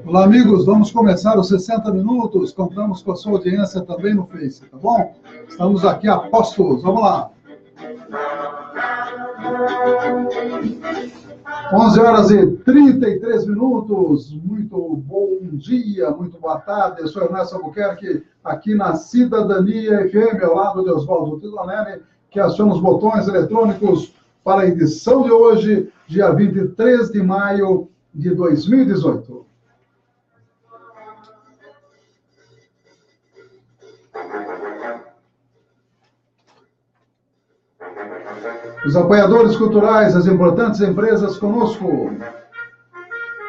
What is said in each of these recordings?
Olá, amigos, vamos começar os 60 minutos. Contamos com a sua audiência também no Face, tá bom? Estamos aqui a postos, vamos lá. 11h33, muito bom dia, muito boa tarde. Eu sou Ernesto Albuquerque, aqui na Cidadania FM, ao lado de Oswaldo Tizonelli, que aciona os botões eletrônicos para a edição de hoje, dia 23 de maio de 2018. Os apoiadores culturais, as importantes empresas conosco.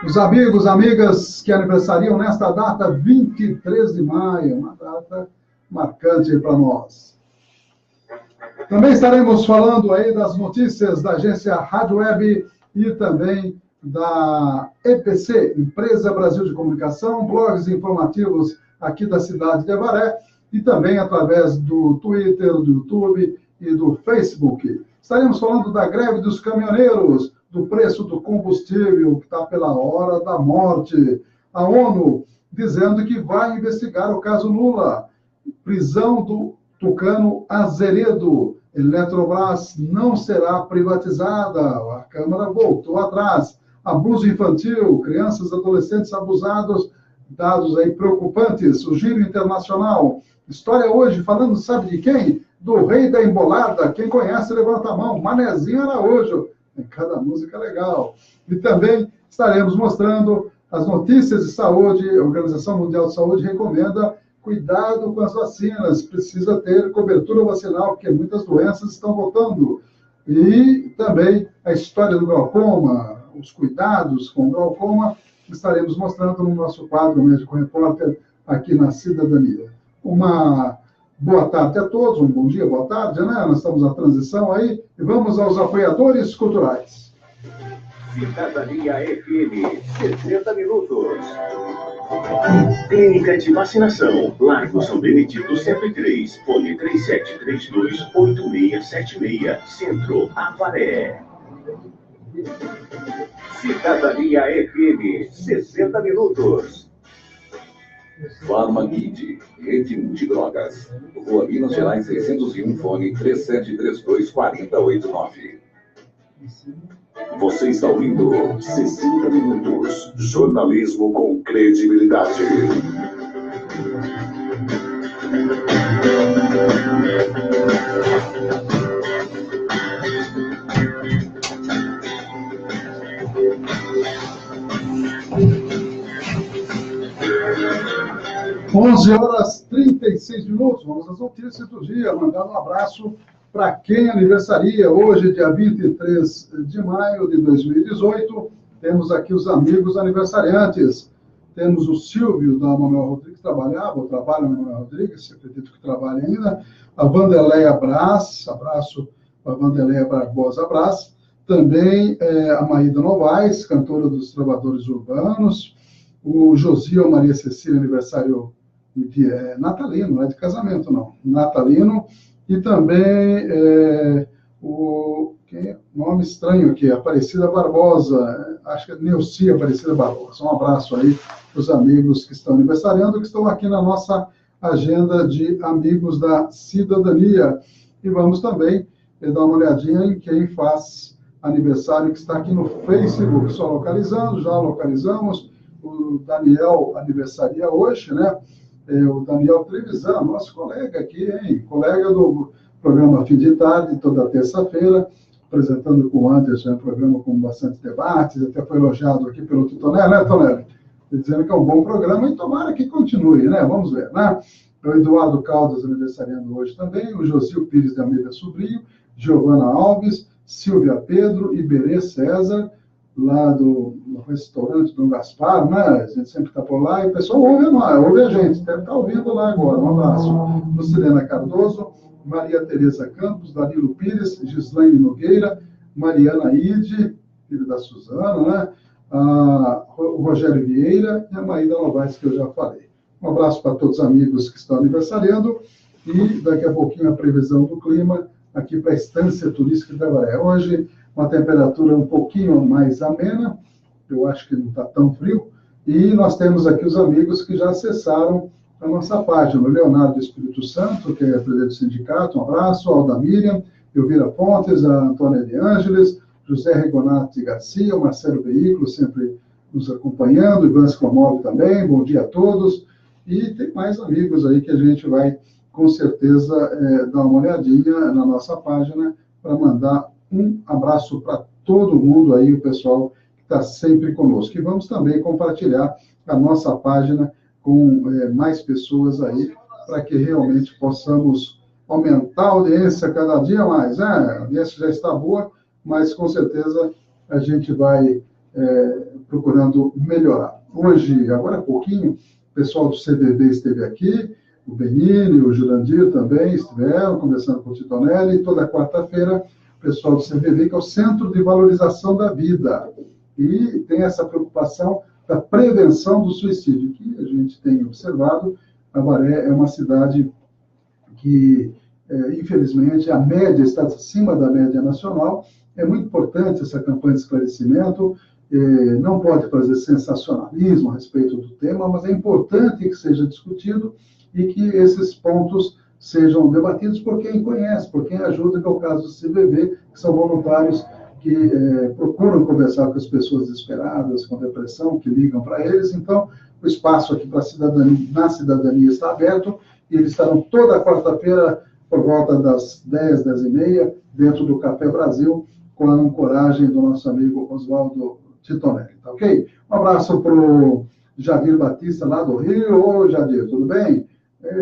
Os amigos, amigas que aniversariam nesta data, 23 de maio, uma data marcante para nós. Também estaremos falando aí das notícias da agência Rádio Web e também da EPC, Empresa Brasil de Comunicação, blogs informativos aqui da cidade de Avaré e também através do Twitter, do YouTube e do Facebook. Estaremos falando da greve dos caminhoneiros, do preço do combustível, que está pela hora da morte. A ONU dizendo que vai investigar o caso Lula. Prisão do tucano Azeredo. Eletrobras não será privatizada. A Câmara voltou atrás. Abuso infantil, crianças e adolescentes abusados, dados aí preocupantes. O giro internacional. História hoje falando, sabe de quem? Do rei da embolada. Quem conhece, levanta a mão. Manezinho Araújo. Cada música legal. E também estaremos mostrando as notícias de saúde. A Organização Mundial de Saúde recomenda cuidado com as vacinas. Precisa ter cobertura vacinal, porque muitas doenças estão voltando. E também a história do glaucoma, os cuidados com o glaucoma, estaremos mostrando no nosso quadro Médico Repórter aqui na Cidadania. Uma boa tarde a todos, um bom dia, boa tarde, né? Nós estamos na transição aí e vamos aos apoiadores culturais. Cidadania FM, 60 minutos. Clínica de Vacinação, Largo São Benedito 103, fone 3732-8676, Centro, Avaré. Cidadania FM, 60 minutos. Farmakid, rede multidrogas. Rua Minas Gerais 601, fone 3732-4089. Você está ouvindo 60 minutos. Jornalismo com credibilidade. Onze horas 36 minutos, vamos às notícias do dia, mandando um abraço para quem aniversaria hoje, dia 23 de maio de 2018, temos aqui os amigos aniversariantes, temos o Silvio da Manuel Rodrigues, trabalha na Manuel Rodrigues, acredito que trabalha ainda, a Vanderleia Brás, abraço para a Vanderleia Barbosa Brás, também a Maída Novaes, cantora dos Trovadores Urbanos, o Josiel Maria Cecília, aniversário de natalino, não é de casamento, não. Natalino, e também nome estranho aqui, Aparecida Barbosa, acho que é Neuci Aparecida Barbosa. Um abraço aí para os amigos que estão aniversariando, que estão aqui na nossa agenda de amigos da cidadania. E vamos também dar uma olhadinha em quem faz aniversário, que está aqui no Facebook, só localizando, já localizamos. O Daniel aniversaria hoje, né? O Daniel Trevisan, nosso colega aqui, hein? Colega do programa Fim de Tarde, toda terça-feira, apresentando com o Anderson, um programa com bastante debates, até foi elogiado aqui pelo Titonelli, né, Tonelli? Dizendo que é um bom programa e tomara que continue, né? Vamos ver, né? O Eduardo Caldas aniversariando hoje também, o Josílio Pires de Almeida Sobrinho, Giovana Alves, Silvia Pedro, Iberê César, lá do restaurante do Gaspar, né? A gente sempre está por lá e o pessoal ouve a gente, deve estar ouvindo lá agora. Um abraço. Lucilena Cardoso, Maria Tereza Campos, Danilo Pires, Gislaine Nogueira, Mariana Ide, filho da Suzana, né? O Rogério Vieira e a Maída Novaes, que eu já falei. Um abraço para todos os amigos que estão aniversariando e daqui a pouquinho a previsão do clima aqui para a Estância Turística de Avaré. Hoje, uma temperatura um pouquinho mais amena, eu acho que não está tão frio, E nós temos aqui os amigos que já acessaram a nossa página. O Leonardo Espírito Santo, que é presidente do sindicato, um abraço. A Alda Miriam, Elvira Pontes, a Antônia de Ângeles, José Rigonati Garcia, o Marcelo Veículo, sempre nos acompanhando, Ivan Sclomov também, bom dia a todos. E tem mais amigos aí que a gente vai, com certeza, dar uma olhadinha na nossa página para mandar um abraço para todo mundo aí, o pessoal que está sempre conosco. E vamos também compartilhar a nossa página com mais pessoas aí, para que realmente possamos aumentar a audiência cada dia mais. A audiência já está boa, mas com certeza a gente vai procurando melhorar. Hoje, agora há pouquinho, o pessoal do CVV esteve aqui, o Benini, o Jurandir também estiveram conversando com o Titonelli, e toda quarta-feira o pessoal do CVV, que é o Centro de Valorização da Vida, e tem essa preocupação da prevenção do suicídio, que a gente tem observado. Avaré é uma cidade que, infelizmente, a média está acima da média nacional. É muito importante essa campanha de esclarecimento, não pode fazer sensacionalismo a respeito do tema, mas é importante que seja discutido e que esses pontos sejam debatidos por quem conhece, por quem ajuda, que é o caso do CVV, que são voluntários que procuram conversar com as pessoas desesperadas, com depressão, que ligam para eles. Então, o espaço aqui para na cidadania está aberto, e eles estarão toda quarta-feira, por volta das 10, 10h30, dentro do Café Brasil, com a ancoragem do nosso amigo Oswaldo Titonelli, tá ok? Um abraço para o Jadir Batista, lá do Rio. Ô, Jadir, tudo bem?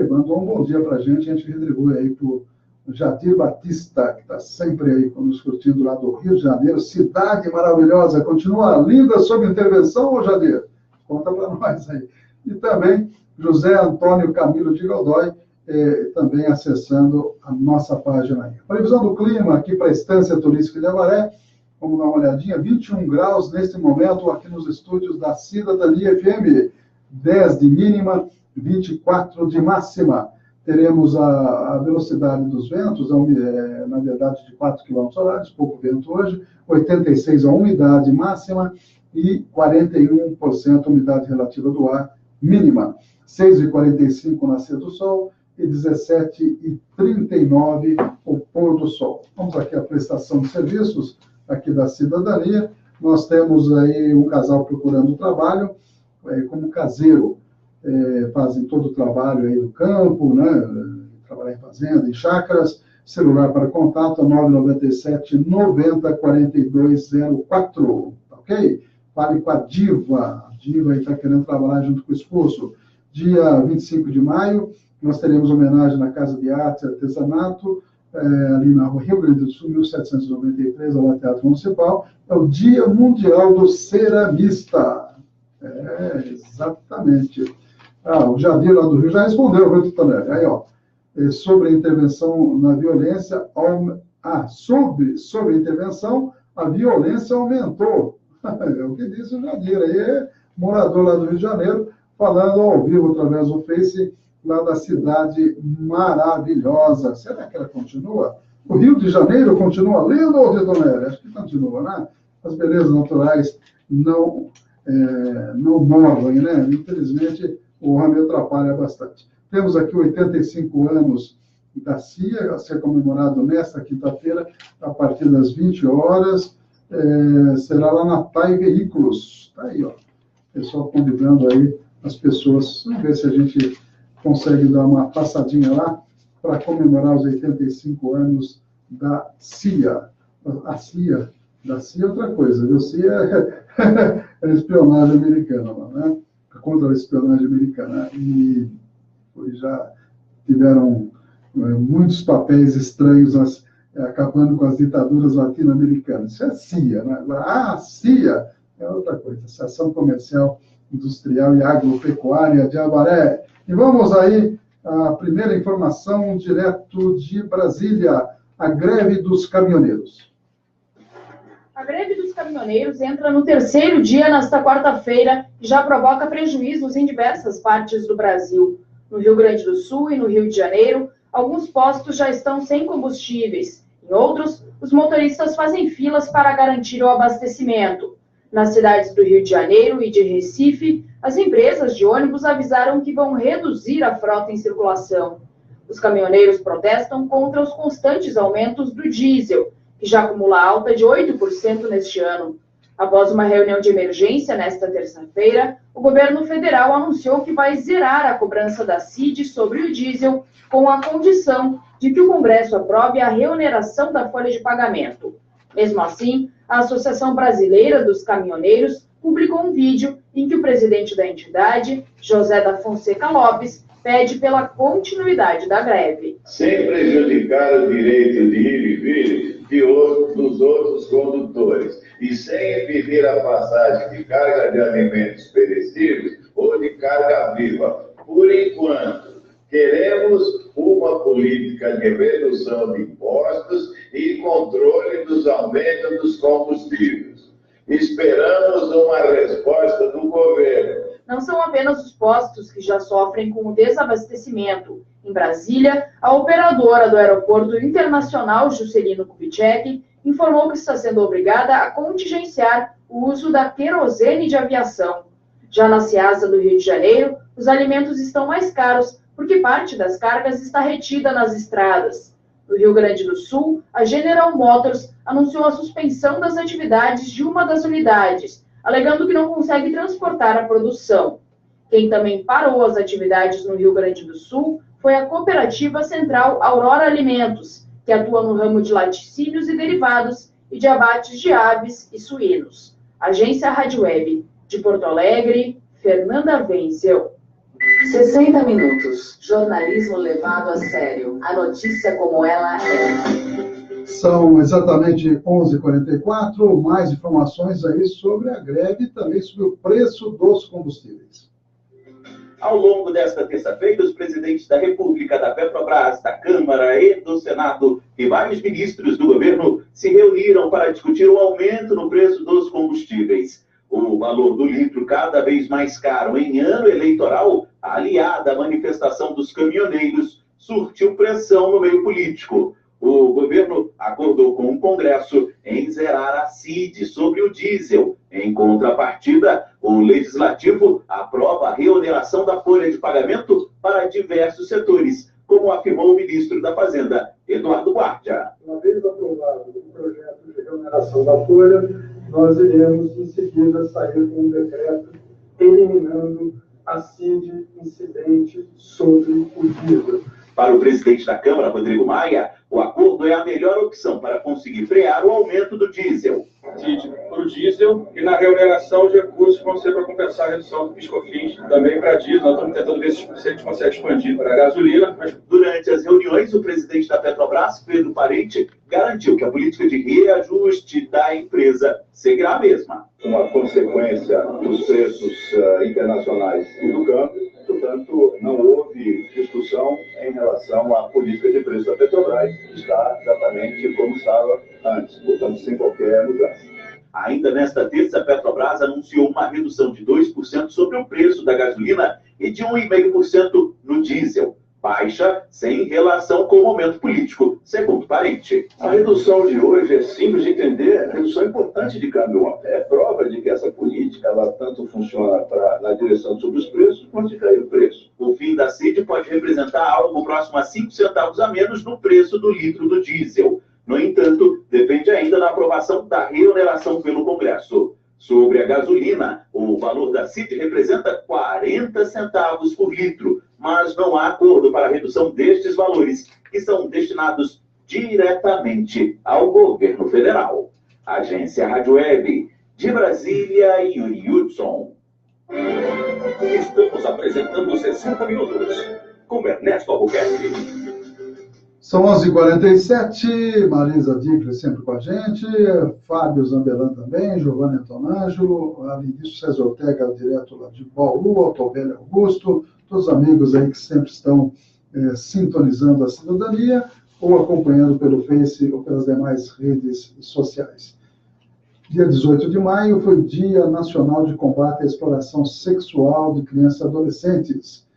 Mandou um bom dia para a gente retribui aí para o Jadir Batista, que está sempre aí nos curtindo lá do Rio de Janeiro, cidade maravilhosa, continua linda sob intervenção, ô Jadir? Conta para nós aí. E também José Antônio Camilo de Godoy, também acessando a nossa página aí. Previsão do clima aqui para a Estância Turística de Avaré, vamos dar uma olhadinha, 21 graus neste momento aqui nos estúdios da Cidadania FM, 10 de mínima, 24 de máxima. Teremos a velocidade dos ventos, na verdade, de 4 km/h, pouco vento hoje, 86 a umidade máxima e 41% umidade relativa do ar mínima. 6h45 nascer do sol e 17h39 o pôr do sol. Vamos aqui à prestação de serviços aqui da cidadania. Nós temos aí um casal procurando trabalho como caseiro. Fazem todo o trabalho aí no campo, né? Trabalhar em fazenda, em chácaras. Celular para contato 997 90 4204, ok? Fale com a Diva. A Diva está querendo trabalhar junto com o esposo. Dia 25 de maio, nós teremos homenagem na Casa de Arte e Artesanato, ali na Rua Rio Grande do Sul, 1793, ao Teatro Municipal. É o Dia Mundial do Ceramista. Exatamente. O Jadir lá do Rio já respondeu, viu, Titonelli? Aí, ó, sobre a intervenção na violência, sobre a intervenção, a violência aumentou. É o que disse o Jadir, aí morador lá do Rio de Janeiro, falando ao vivo através do Face, lá da cidade maravilhosa. Será que ela continua? O Rio de Janeiro continua lindo, ou Titonelli? Acho que continua, né? As belezas naturais não morrem, né? Infelizmente, o homem atrapalha bastante. Temos aqui 85 anos da CIA, a ser comemorado nesta quinta-feira, a partir das 20 horas. Será lá na TAI Veículos. Está aí, ó. Pessoal convidando aí as pessoas. Vamos ver se a gente consegue dar uma passadinha lá para comemorar os 85 anos da CIA. A CIA, da CIA é outra coisa, viu? CIA é espionagem americana, né? Contra a espionagem americana. E já tiveram muitos papéis estranhos acabando com as ditaduras latino-americanas. Isso é CIA, né? Agora, a CIA é outra coisa. Associação Comercial, Industrial e Agropecuária de Avaré. E vamos aí à primeira informação direto de Brasília, a greve dos caminhoneiros. A greve dos caminhoneiros entra no terceiro dia nesta quarta-feira e já provoca prejuízos em diversas partes do Brasil. No Rio Grande do Sul e no Rio de Janeiro, alguns postos já estão sem combustíveis. Em outros, os motoristas fazem filas para garantir o abastecimento. Nas cidades do Rio de Janeiro e de Recife, as empresas de ônibus avisaram que vão reduzir a frota em circulação. Os caminhoneiros protestam contra os constantes aumentos do diesel, que já acumula alta de 8% neste ano. Após uma reunião de emergência nesta terça-feira, o governo federal anunciou que vai zerar a cobrança da CID sobre o diesel, com a condição de que o Congresso aprove a reoneração da folha de pagamento. Mesmo assim, a Associação Brasileira dos Caminhoneiros publicou um vídeo em que o presidente da entidade, José da Fonseca Lopes, pede pela continuidade da greve. Sem prejudicar o direito de ir e vir dos outros condutores e sem impedir a passagem de carga de alimentos perecíveis ou de carga viva. Por enquanto, queremos uma política de redução de impostos e controle dos aumentos dos combustíveis. Esperamos uma resposta do governo. Não são apenas os postos que já sofrem com o desabastecimento. Em Brasília, a operadora do Aeroporto Internacional Juscelino Kubitschek informou que está sendo obrigada a contingenciar o uso da querosene de aviação. Já na Ceasa do Rio de Janeiro, os alimentos estão mais caros porque parte das cargas está retida nas estradas. No Rio Grande do Sul, a General Motors anunciou a suspensão das atividades de uma das unidades, alegando que não consegue transportar a produção. Quem também parou as atividades no Rio Grande do Sul foi a Cooperativa Central Aurora Alimentos, que atua no ramo de laticínios e derivados e de abates de aves e suínos. Agência Rádio Web, de Porto Alegre, Fernanda Wenzel. 60 minutos. Jornalismo levado a sério. A notícia como ela é. São exatamente 11h44. Mais informações aí sobre a greve e também sobre o preço dos combustíveis. Ao longo desta terça-feira, os presidentes da República, da Petrobras, da Câmara e do Senado e vários ministros do governo se reuniram para discutir o aumento no preço dos combustíveis. O valor do litro cada vez mais caro em ano eleitoral, aliada à manifestação dos caminhoneiros, surtiu pressão no meio político. O governo acordou com o Congresso em zerar a CID sobre o diesel. Em contrapartida, o Legislativo aprova a reoneração da folha de pagamento para diversos setores, como afirmou o ministro da Fazenda, Eduardo Guardia. Uma vez aprovado o projeto de reoneração da folha, nós iremos em seguida sair com um decreto eliminando a CID incidente sobre o diesel. Para o presidente da Câmara, Rodrigo Maia, o acordo é a melhor opção para conseguir frear o aumento do diesel. CID para o diesel e na reoneração os recursos vão ser para compensar a redução do PIS/COFINS também para diesel. Nós estamos tentando ver se a gente consegue expandir para a gasolina. Durante as reuniões, o presidente da Petrobras, Pedro Parente, garantiu que a política de reajuste da empresa seguirá a mesma. Uma consequência dos preços internacionais e do câmbio, portanto, não houve discussão em relação à política de preço da Petrobras, que está exatamente como estava antes, portanto, sem qualquer mudança. Ainda nesta terça, a Petrobras anunciou uma redução de 2% sobre o preço da gasolina e de 1,5% no diesel. Baixa sem relação com o momento político, segundo Parente. A redução de hoje é simples de entender, a redução importante de câmbio. É prova de que essa política ela tanto funciona na direção sobre os preços, quanto de cair o preço. O fim da CID pode representar algo próximo a 5 centavos a menos no preço do litro do diesel. No entanto, depende ainda da aprovação da reoneração pelo Congresso. Sobre a gasolina, o valor da CID representa 40 centavos por litro, mas não há acordo para a redução destes valores, que são destinados diretamente ao governo federal. Agência Rádio Web, de Brasília, Yuri Hudson. Estamos apresentando 60 minutos, com Ernesto Albuquerque. São 11h47, Marisa Dickler sempre com a gente, Fábio Zambelan também, Giovanni Antonângelo, além disso, César Ortega, direto lá de Bauru, Otobélio Augusto, todos os amigos aí que sempre estão sintonizando a cidadania ou acompanhando pelo Face ou pelas demais redes sociais. Dia 18 de maio foi o Dia Nacional de Combate à Exploração Sexual de Crianças e Adolescentes.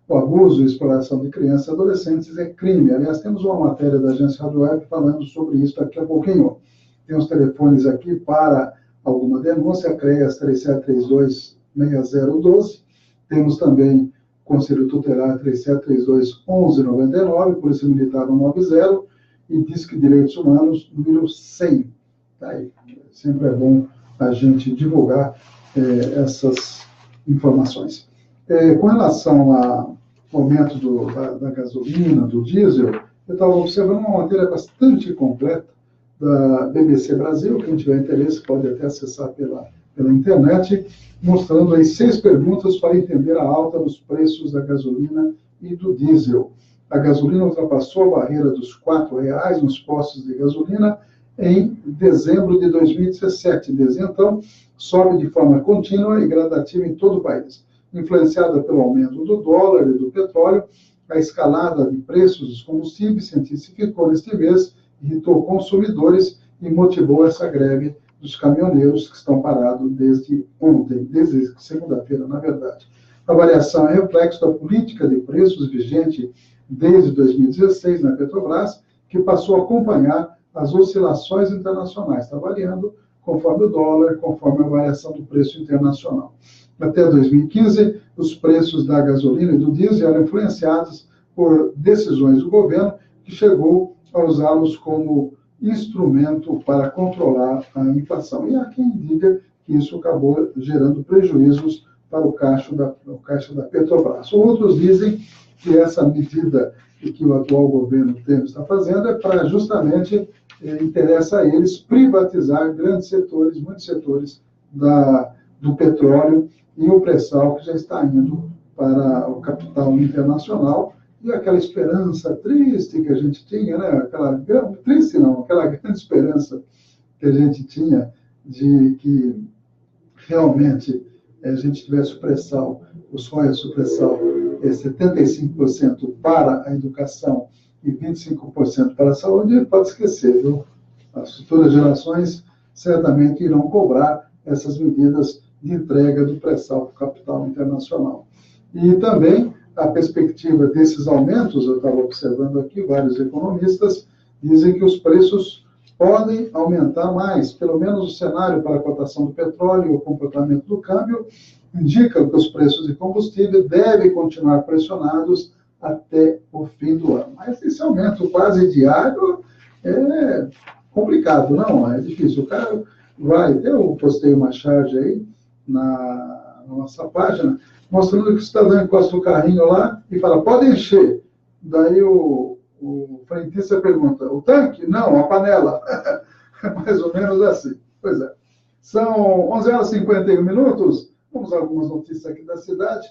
O abuso e exploração de crianças e adolescentes é crime. Aliás, temos uma matéria da Agência Rádio Web falando sobre isso daqui a pouquinho. Tem os telefones aqui para alguma denúncia, CREAS 3732-6012. Temos também Conselho Tutelar 3732-1199, Polícia Militar 190 e Disque Direitos Humanos número 100. Tá aí. Sempre é bom a gente divulgar essas informações. Com relação ao aumento da gasolina, do diesel, eu estava observando uma matéria bastante completa da BBC Brasil. Quem tiver interesse pode até acessar pela internet, mostrando aí 6 perguntas para entender a alta dos preços da gasolina e do diesel. A gasolina ultrapassou a barreira dos R$ 4 nos postos de gasolina em dezembro de 2017. Desde então, sobe de forma contínua e gradativa em todo o país. Influenciada pelo aumento do dólar e do petróleo, a escalada de preços dos combustíveis se intensificou neste mês, irritou consumidores e motivou essa greve dos caminhoneiros que estão parados desde ontem, desde segunda-feira, na verdade. A variação é reflexo da política de preços vigente desde 2016 na Petrobras, que passou a acompanhar as oscilações internacionais, está variando conforme o dólar, conforme a variação do preço internacional. Até 2015, os preços da gasolina e do diesel eram influenciados por decisões do governo, que chegou a usá-los como instrumento para controlar a inflação. E há quem diga que isso acabou gerando prejuízos para o caixa da Petrobras. Outros dizem que essa medida que o atual governo está fazendo é para justamente interessa a eles privatizar grandes setores, muitos setores do petróleo e o pré-sal que já está indo para o capital internacional. E aquela esperança triste que a gente tinha, né? Aquela grande esperança que a gente tinha de que realmente a gente tivesse o pré-sal, os royalties do pré-sal, 75% para a educação e 25% para a saúde, pode esquecer, viu? As futuras gerações certamente irão cobrar essas medidas de entrega do pré-sal para o capital internacional. E também a perspectiva desses aumentos, eu estava observando aqui, vários economistas dizem que os preços podem aumentar mais, pelo menos o cenário para a cotação do petróleo e o comportamento do câmbio indicam que os preços de combustível devem continuar pressionados até o fim do ano. Mas esse aumento quase diário é complicado, não? É difícil. O cara vai... Eu postei uma charge aí na nossa página, mostrando que o cidadão encosta o carrinho lá e fala, pode encher. Daí o frentista pergunta, o tanque? Não, a panela. É mais ou menos assim. Pois é. São 11h51. Vamos a algumas notícias aqui da cidade.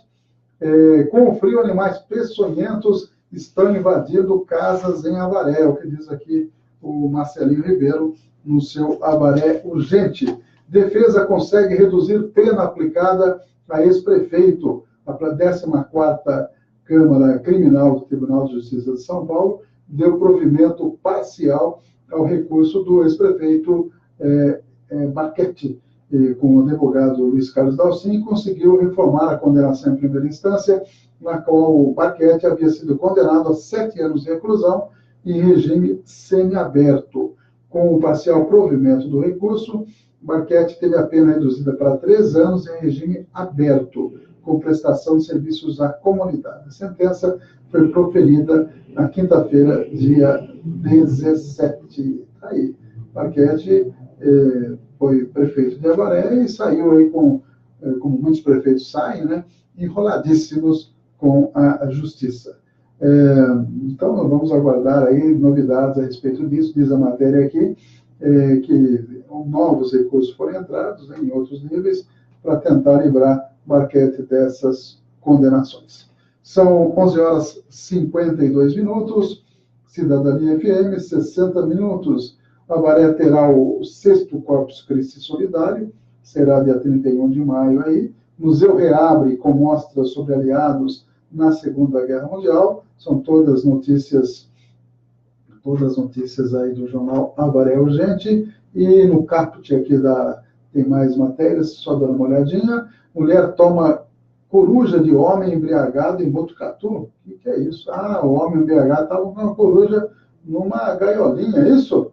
Com o frio, animais peçonhentos estão invadindo casas em Avaré, o que diz aqui o Marcelinho Ribeiro no seu Avaré Urgente. Defesa consegue reduzir pena aplicada a ex-prefeito. A 14ª Câmara Criminal do Tribunal de Justiça de São Paulo deu provimento parcial ao recurso do ex-prefeito Marchetti, com o advogado Luiz Carlos Dalcin, conseguiu reformar a condenação em primeira instância, na qual o Marchetti havia sido condenado a 7 anos de reclusão em regime semiaberto. Com o parcial provimento do recurso, Marchetti teve a pena reduzida para 3 anos em regime aberto, com prestação de serviços à comunidade. A sentença foi proferida na quinta-feira, dia 17. Aí, Marchetti foi prefeito de Avaré e saiu aí como muitos prefeitos saem, né, enroladíssimos com a justiça. Então, vamos aguardar aí novidades a respeito disso. Diz a matéria aqui que novos recursos foram entrados, né, em outros níveis para tentar livrar Marchetti dessas condenações. São 11h52, Cidadania FM, 60 minutos. Avaré terá o 6º Corpus Christi Solidário, será dia 31 de maio aí. Museu reabre com mostras sobre aliados na Segunda Guerra Mundial. São todas notícias aí do jornal Avaré Urgente. E no caput aqui tem mais matérias, só dando uma olhadinha. Mulher toma coruja de homem embriagado em Botucatu. O que é isso? O homem embriagado estava com uma coruja numa gaiolinha, é isso?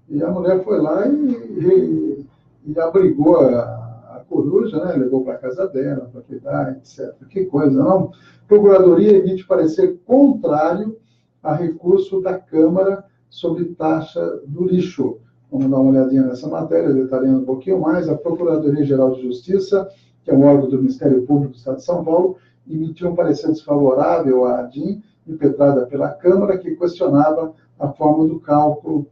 E a mulher foi lá e e abrigou a coruja, né? Levou para a casa dela, para cuidar, etc. Que coisa, não? Procuradoria emite parecer contrário a recurso da Câmara sobre taxa do lixo. Vamos dar uma olhadinha nessa matéria, detalhando um pouquinho mais. A Procuradoria-Geral de Justiça, que é um órgão do Ministério Público do Estado de São Paulo, emitiu um parecer desfavorável à ADIM, impetrada pela Câmara, que questionava a forma do cálculo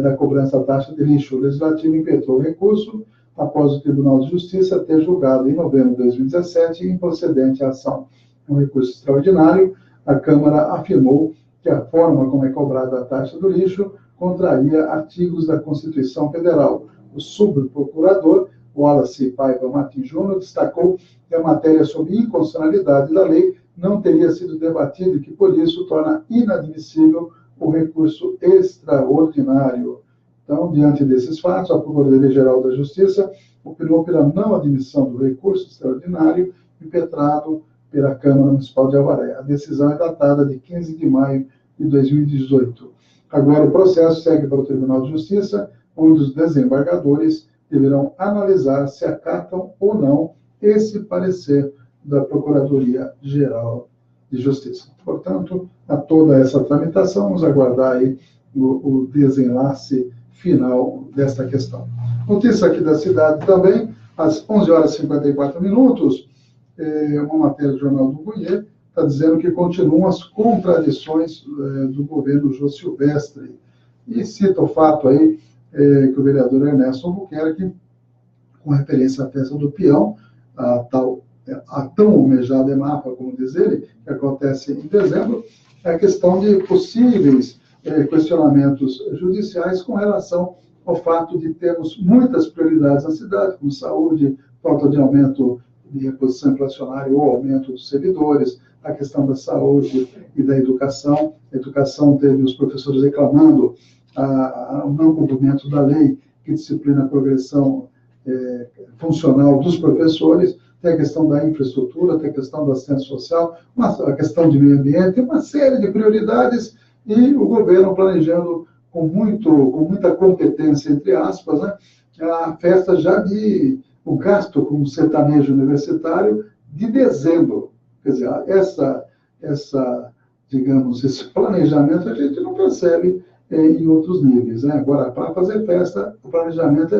da cobrança da taxa de lixo. O Legislativo impetrou o recurso após o Tribunal de Justiça ter julgado em novembro de 2017 improcedente a ação. Um recurso extraordinário, a Câmara afirmou que a forma como é cobrada a taxa do lixo contraria artigos da Constituição Federal. O subprocurador, Wallace Paiva Martins Júnior, destacou que a matéria sobre inconstitucionalidade da lei não teria sido debatida e que, por isso, torna inadmissível o recurso extraordinário. Então, diante desses fatos, a Procuradoria-Geral da Justiça opinou pela não admissão do recurso extraordinário impetrado pela Câmara Municipal de Avaré. A decisão é datada de 15 de maio de 2018. Agora, o processo segue para o Tribunal de Justiça, onde os desembargadores deverão analisar se acatam ou não esse parecer da Procuradoria-Geral de Justiça. Portanto, a toda essa tramitação, vamos aguardar aí o desenlace final desta questão. Notícia aqui da cidade também, às 11h54, uma matéria do jornal do Goiê, está dizendo que continuam as contradições do governo Jô Silvestre. E cita o fato aí que o vereador Ernesto Albuquerque, com referência à festa do peão, a tão almejada EMAPA, como diz ele, que acontece em dezembro, é a questão de possíveis questionamentos judiciais com relação ao fato de termos muitas prioridades na cidade, como saúde, falta de aumento de reposição inflacionária ou aumento dos servidores, a questão da saúde e da educação. A educação teve os professores reclamando o não cumprimento da lei que disciplina a progressão funcional dos professores, tem a questão da infraestrutura, tem a questão da assistência social, a questão de meio ambiente, tem uma série de prioridades e o governo planejando com muita competência, entre aspas, né, a festa já o gasto com o sertanejo universitário de dezembro. Quer dizer, digamos, esse planejamento a gente não percebe em outros níveis, né? Agora, para fazer festa, o planejamento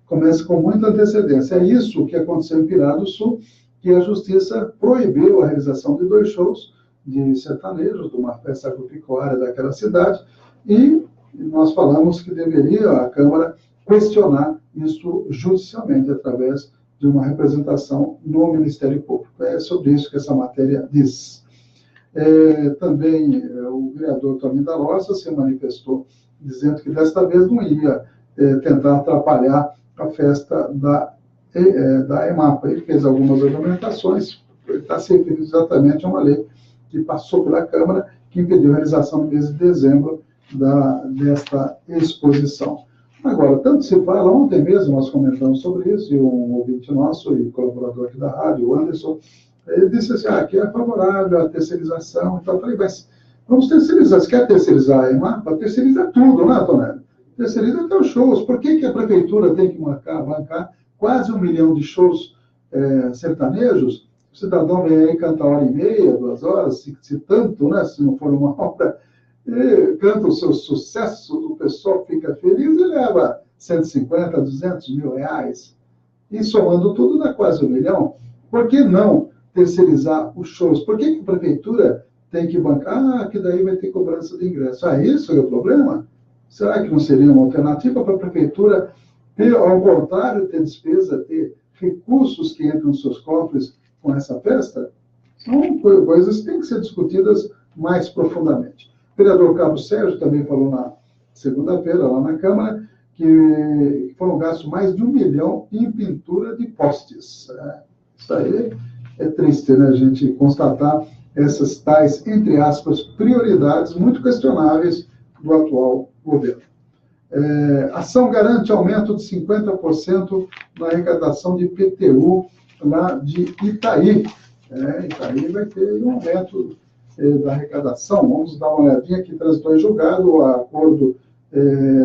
começa com muita antecedência. É isso que aconteceu em Pirá do Sul, que a Justiça proibiu a realização de 2 shows de sertanejos, de uma festa agropecuária daquela cidade, e nós falamos que deveria a Câmara questionar isso judicialmente, através de uma representação no Ministério Público. É sobre isso que essa matéria diz. Também o vereador Toninho da Roça se manifestou dizendo que desta vez não ia tentar atrapalhar a festa da EMAPA. Ele fez algumas argumentações, está se referindo exatamente a uma lei que passou pela Câmara, que impediu a realização no mês de dezembro desta exposição. Agora, tanto se fala, ontem mesmo nós comentamos sobre isso, e um ouvinte nosso e colaborador aqui da rádio, o Anderson, ele disse assim, que é favorável à terceirização e tal. Eu falei, mas vamos terceirizar. Se quer terceirizar a EMAPA, terceiriza tudo, né, Tonelli? Terceiriza até os shows. Por que a prefeitura tem que bancar quase 1 milhão de shows sertanejos? O cidadão vem aí cantar 1h30, 2 horas, se tanto, né, se não for uma obra, canta o seu sucesso, o pessoal fica feliz e leva 150, 200 mil reais. E somando tudo dá quase 1 milhão. Por que não terceirizar os shows? Por que a prefeitura tem que bancar? Que daí vai ter cobrança de ingresso. Isso é o problema? Será que não seria uma alternativa para a prefeitura ter, ao contrário, ter despesa, ter recursos que entram nos seus cofres com essa festa? São coisas que têm que ser discutidas mais profundamente. O vereador Cabo Sérgio também falou na segunda-feira, lá na Câmara, que foram gastos mais de 1 milhão em pintura de postes. Isso aí é triste, né, a gente constatar essas tais, entre aspas, prioridades muito questionáveis do atual governo. Ação garante aumento de 50% na arrecadação de IPTU lá de Itaí. Itaí vai ter um aumento da arrecadação. Vamos dar uma olhadinha que transitou em julgado o acordo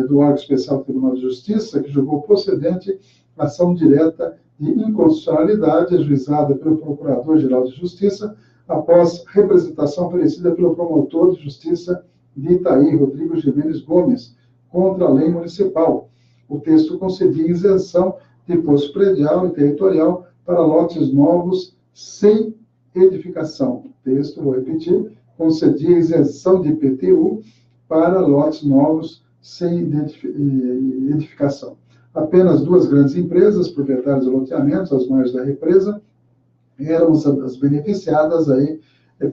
do órgão especial do Tribunal de Justiça, que julgou procedente a ação direta de inconstitucionalidade ajuizada pelo Procurador-Geral de Justiça após representação oferecida pelo promotor de Justiça de Itaí, Rodrigo Gimenez Gomes, contra a lei municipal. O texto concedia isenção de imposto predial e territorial para lotes novos sem edificação. O texto, vou repetir, concedia isenção de IPTU para lotes novos sem edificação. Apenas 2 grandes empresas, proprietárias de loteamentos, as maiores da represa, eram as beneficiadas aí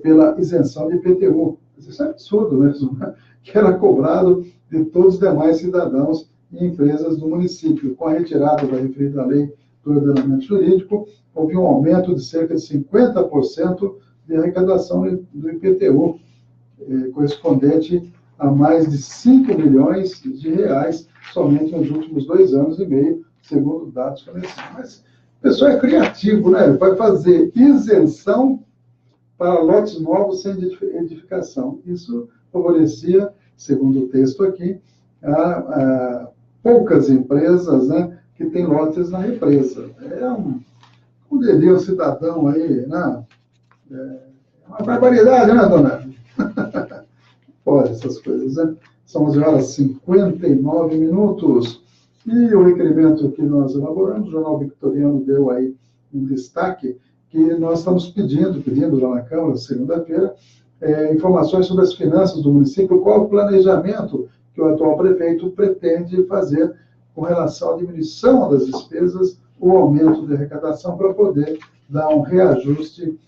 pela isenção de IPTU. Isso é absurdo mesmo, né? Que era cobrado de todos os demais cidadãos e empresas do município. Com a retirada da referida lei do ordenamento jurídico, houve um aumento de cerca de 50% de arrecadação do IPTU, correspondente a mais de 5 milhões de reais somente nos últimos 2 anos e meio, segundo dados comerciais. Mas o pessoal é criativo, né? Ele vai fazer isenção para lotes novos sem edificação. Isso favorecia, segundo o texto aqui, a poucas empresas, né, que têm lotes na represa. Como diria o cidadão aí, né? É uma barbaridade, né, dona? Pode essas coisas, né? São 11h59. E o requerimento que nós elaboramos, o Jornal Victoriano deu aí um destaque, que nós estamos pedindo lá na Câmara, segunda-feira, informações sobre as finanças do município, qual o planejamento que o atual prefeito pretende fazer com relação à diminuição das despesas ou aumento de arrecadação para poder dar um reajuste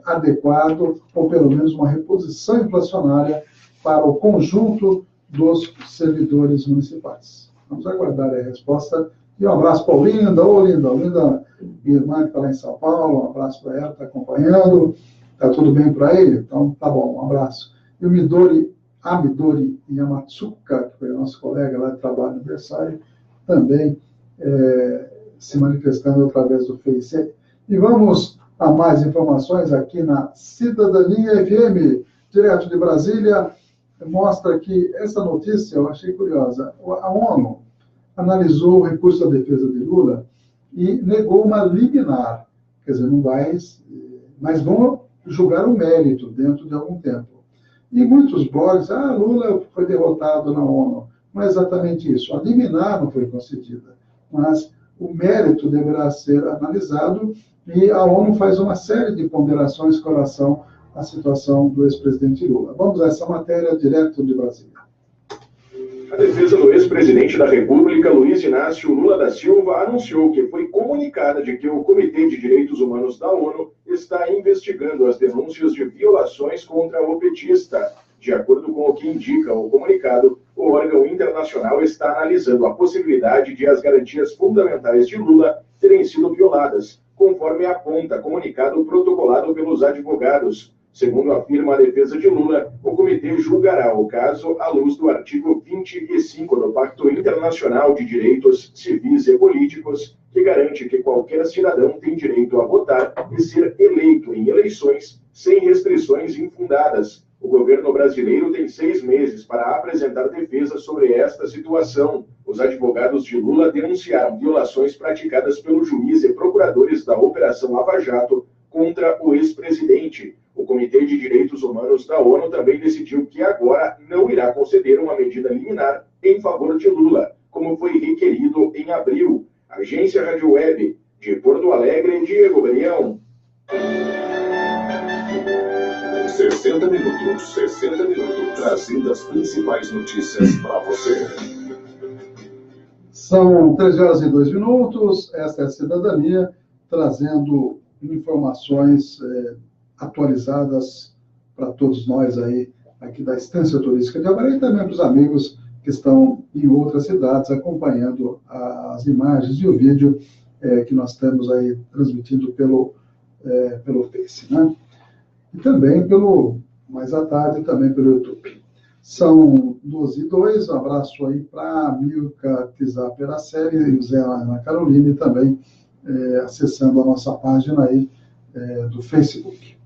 adequado, ou pelo menos uma reposição inflacionária para o conjunto dos servidores municipais. Vamos aguardar a resposta. E um abraço para a Olinda. Olinda, minha irmã que está lá em São Paulo, um abraço para ela, está acompanhando. Está tudo bem para ele? Então, tá bom, um abraço. E o Amidori Yamatsuka, que foi nosso colega lá de trabalho no aniversário, também se manifestando através do Face. E vamos a mais informações aqui na Cidadania FM, direto de Brasília. Mostra que essa notícia eu achei curiosa. A ONU analisou o recurso da defesa de Lula e negou uma liminar. Quer dizer, não vai, mas vão julgar o mérito dentro de algum tempo. E muitos blogs, Lula foi derrotado na ONU. Não é exatamente isso. A liminar não foi concedida, mas o mérito deverá ser analisado e a ONU faz uma série de ponderações com relação à situação do ex-presidente Lula. Vamos a essa matéria direto de Brasília. A defesa do ex-presidente da República, Luiz Inácio Lula da Silva, anunciou que foi comunicada de que o Comitê de Direitos Humanos da ONU está investigando as denúncias de violações contra o petista. De acordo com o que indica o comunicado, o órgão internacional está analisando a possibilidade de as garantias fundamentais de Lula terem sido violadas, conforme aponta comunicado protocolado pelos advogados. Segundo afirma a defesa de Lula, o comitê julgará o caso à luz do artigo 25 do Pacto Internacional de Direitos Civis e Políticos, que garante que qualquer cidadão tem direito a votar e ser eleito em eleições sem restrições infundadas. O governo brasileiro tem 6 meses para apresentar defesa sobre esta situação. Os advogados de Lula denunciaram violações praticadas pelo juiz e procuradores da Operação Lava Jato contra o ex-presidente. O Comitê de Direitos Humanos da ONU também decidiu que agora não irá conceder uma medida liminar em favor de Lula, como foi requerido em abril. Agência Rádio Web, de Porto Alegre, Diego Berião. 60 minutos, trazendo as principais notícias para você. São 13h02. Esta é a Cidadania, trazendo informações atualizadas para todos nós aí, aqui da Estância Turística de Avaré, e também para os amigos que estão em outras cidades acompanhando as imagens e o vídeo que nós estamos aí transmitindo pelo Face, né? E também mais à tarde, também pelo YouTube. São 12h02, um abraço aí para a Milka Tizá Peraceli e o Zé Ana Carolina, e também acessando a nossa página aí do Facebook.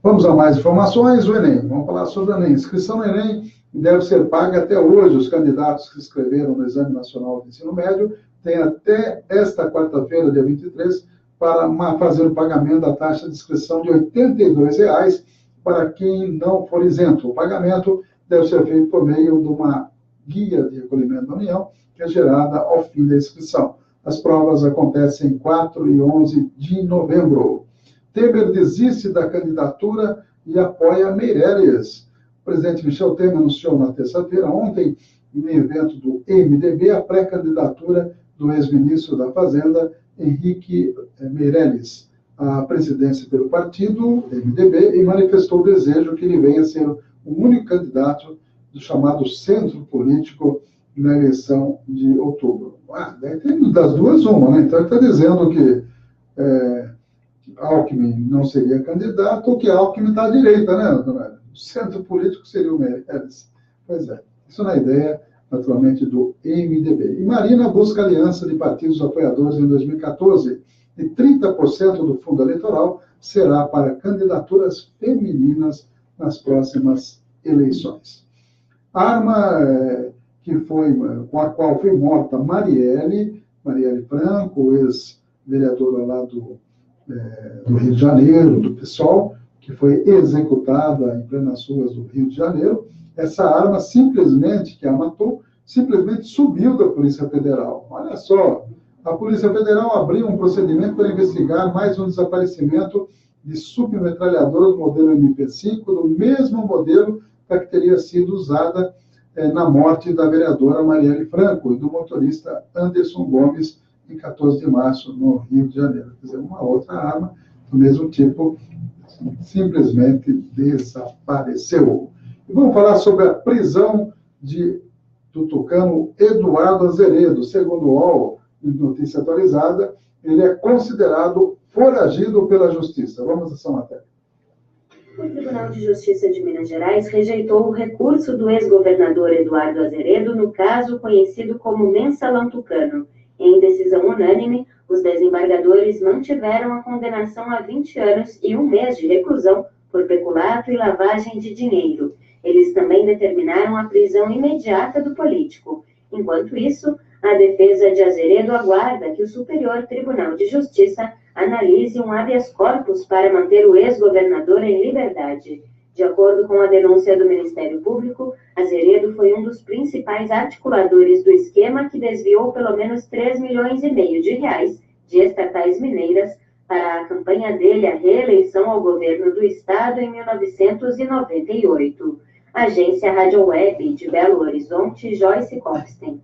Vamos a mais informações. O Enem, vamos falar sobre o Enem. Inscrição no Enem e deve ser paga até hoje. Os candidatos que se inscreveram no Exame Nacional de Ensino Médio têm até esta quarta-feira, dia 23, para fazer o pagamento da taxa de inscrição de R$ 82,00 para quem não for isento. O pagamento deve ser feito por meio de uma guia de recolhimento da União, que é gerada ao fim da inscrição. As provas acontecem em 4 e 11 de novembro. Temer desiste da candidatura e apoia Meirelles. O presidente Michel Temer anunciou na terça-feira, ontem, em evento do MDB, a pré-candidatura do ex-ministro da Fazenda, Henrique Meirelles, à presidência pelo partido, MDB, e manifestou o desejo que ele venha a ser o único candidato do chamado centro político na eleição de outubro. Daí tem das duas uma, né? Então ele está dizendo que Alckmin não seria candidato ou que Alckmin está à direita, né, Antônio? O centro político seria o Meirelles. Pois é, isso na ideia, naturalmente, do MDB. E Marina busca aliança de partidos apoiadores em 2014 e 30% do fundo eleitoral será para candidaturas femininas nas próximas eleições. A arma com a qual foi morta Marielle Franco, ex-vereadora lá do Rio de Janeiro, do PSOL, que foi executada em plenas ruas do Rio de Janeiro, essa arma que a matou, simplesmente subiu da Polícia Federal. Olha só, a Polícia Federal abriu um procedimento para investigar mais um desaparecimento de submetralhadora do modelo MP5, do mesmo modelo que teria sido usada na morte da vereadora Marielle Franco e do motorista Anderson Gomes em 14 de março, no Rio de Janeiro. Quer dizer, uma outra arma do mesmo tipo simplesmente desapareceu. E vamos falar sobre a prisão do tucano Eduardo Azeredo. Segundo o UOL, notícia atualizada, ele é considerado foragido pela Justiça. Vamos a essa matéria. O Tribunal de Justiça de Minas Gerais rejeitou o recurso do ex-governador Eduardo Azeredo no caso conhecido como Mensalão Tucano. Em decisão unânime, os desembargadores mantiveram a condenação a 20 anos e 1 mês de reclusão por peculato e lavagem de dinheiro. Eles também determinaram a prisão imediata do político. Enquanto isso, a defesa de Azeredo aguarda que o Superior Tribunal de Justiça analise um habeas corpus para manter o ex-governador em liberdade. De acordo com a denúncia do Ministério Público, Azeredo foi um dos principais articuladores do esquema que desviou pelo menos R$3,5 milhões de estatais mineiras para a campanha dele à reeleição ao governo do Estado em 1998. Agência Rádio Web de Belo Horizonte, Joyce Kopstein.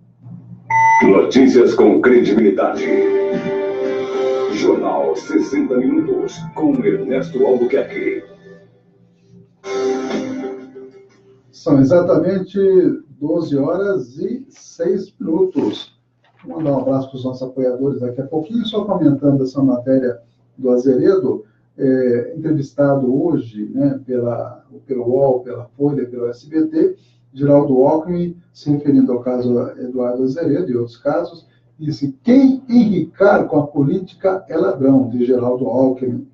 Notícias com credibilidade. Jornal 60 Minutos, com Ernesto Albuquerque. São exatamente 12 horas e 6 minutos. Vou mandar um abraço para os nossos apoiadores daqui a pouquinho, só comentando essa matéria do Azeredo, entrevistado hoje, né, pelo UOL, pela Folha, pelo SBT, Geraldo Alckmin, se referindo ao caso Eduardo Azeredo e outros casos, disse: quem enricar com a política é ladrão, de Geraldo Alckmin.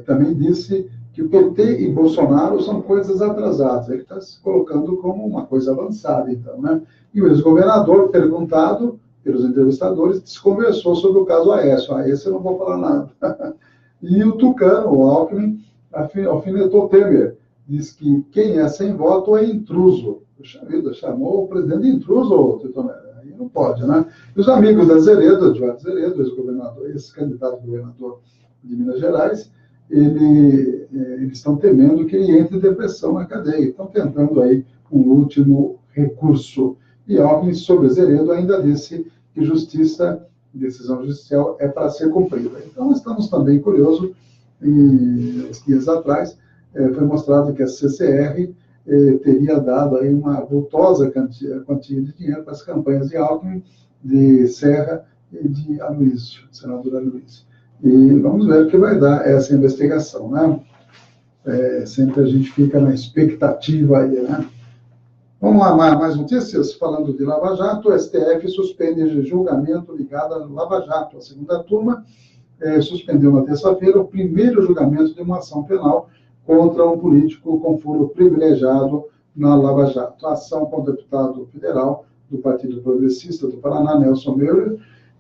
Também disse que o PT e Bolsonaro são coisas atrasadas. Ele está se colocando como uma coisa avançada, então, né? E o ex-governador, perguntado pelos entrevistadores, desconversou sobre o caso Aécio. Esse eu não vou falar nada. E o tucano, o Alckmin, alfinetou Temer. Diz que quem é sem voto é intruso. Puxa vida, chamou o presidente de intruso, Titonelli. Aí não pode, né? E os amigos da Azeredo, Eduardo Azeredo, ex-governador, ex-candidato a governador de Minas Gerais, eles estão temendo que ele entre em depressão na cadeia. Estão tentando aí um último recurso. E Alckmin, sobre Azeredo, ainda disse que decisão judicial é para ser cumprida. Então, estamos também curiosos, dias atrás, foi mostrado que a CCR teria dado aí uma vultosa quantia de dinheiro para as campanhas de Alckmin, de Serra e de Aloysio, senador Aloysio. E vamos ver o que vai dar essa investigação, né? Sempre a gente fica na expectativa aí, né? Vamos lá, mais notícias? Falando de Lava Jato, o STF suspende julgamento ligado à Lava Jato. A segunda turma suspendeu na terça-feira o primeiro julgamento de uma ação penal contra um político com foro privilegiado na Lava Jato. A ação com o deputado federal do Partido Progressista do Paraná, Nelson Meurer,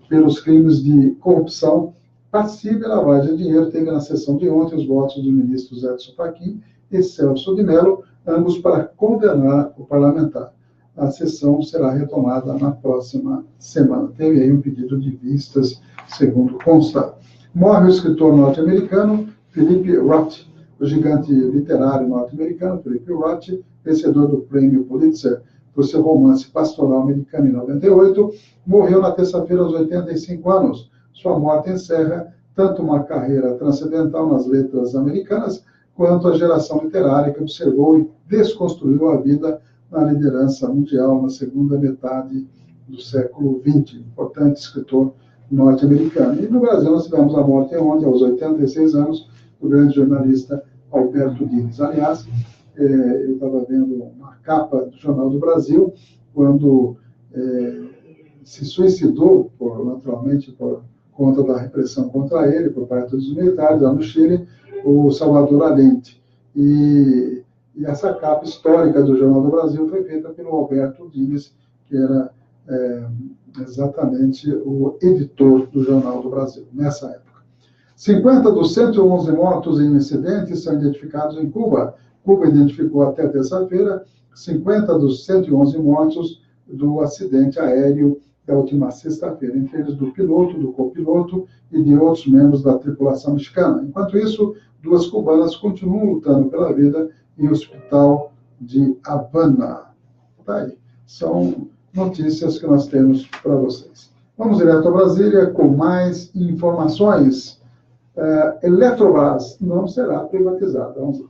pelos crimes de corrupção passiva e lavagem de dinheiro, teve na sessão de ontem os votos dos ministros Edson Fachin e Celso de Mello, ambos para condenar o parlamentar. A sessão será retomada na próxima semana. Teve aí um pedido de vistas, segundo consta. Morre o escritor norte-americano Philip Roth, o gigante literário norte-americano Philip Roth, vencedor do prêmio Pulitzer por seu romance pastoral americano em 98, morreu na terça-feira aos 85 anos. Sua morte encerra tanto uma carreira transcendental nas letras americanas, quanto a geração literária que observou e desconstruiu a vida na liderança mundial na segunda metade do século XX. Importante escritor norte-americano. E no Brasil nós tivemos a morte ontem, aos 86 anos, do grande jornalista Alberto Dines. Aliás, eu estava vendo uma capa do Jornal do Brasil, quando se suicidou, naturalmente, por conta da repressão contra ele, por parte dos militares, lá no Chile, o Salvador Allende. E essa capa histórica do Jornal do Brasil foi feita pelo Alberto Dines, que era exatamente o editor do Jornal do Brasil, nessa época. 50 dos 111 mortos em incidentes são identificados em Cuba. Cuba identificou até terça-feira 50 dos 111 mortos do acidente aéreo da última sexta-feira, entre eles do piloto, do copiloto e de outros membros da tripulação mexicana. Enquanto isso, 2 cubanas continuam lutando pela vida em hospital de Havana. Tá aí. São notícias que nós temos para vocês. Vamos direto a Brasília com mais informações. Eletrobras não será privatizada. Vamos lá.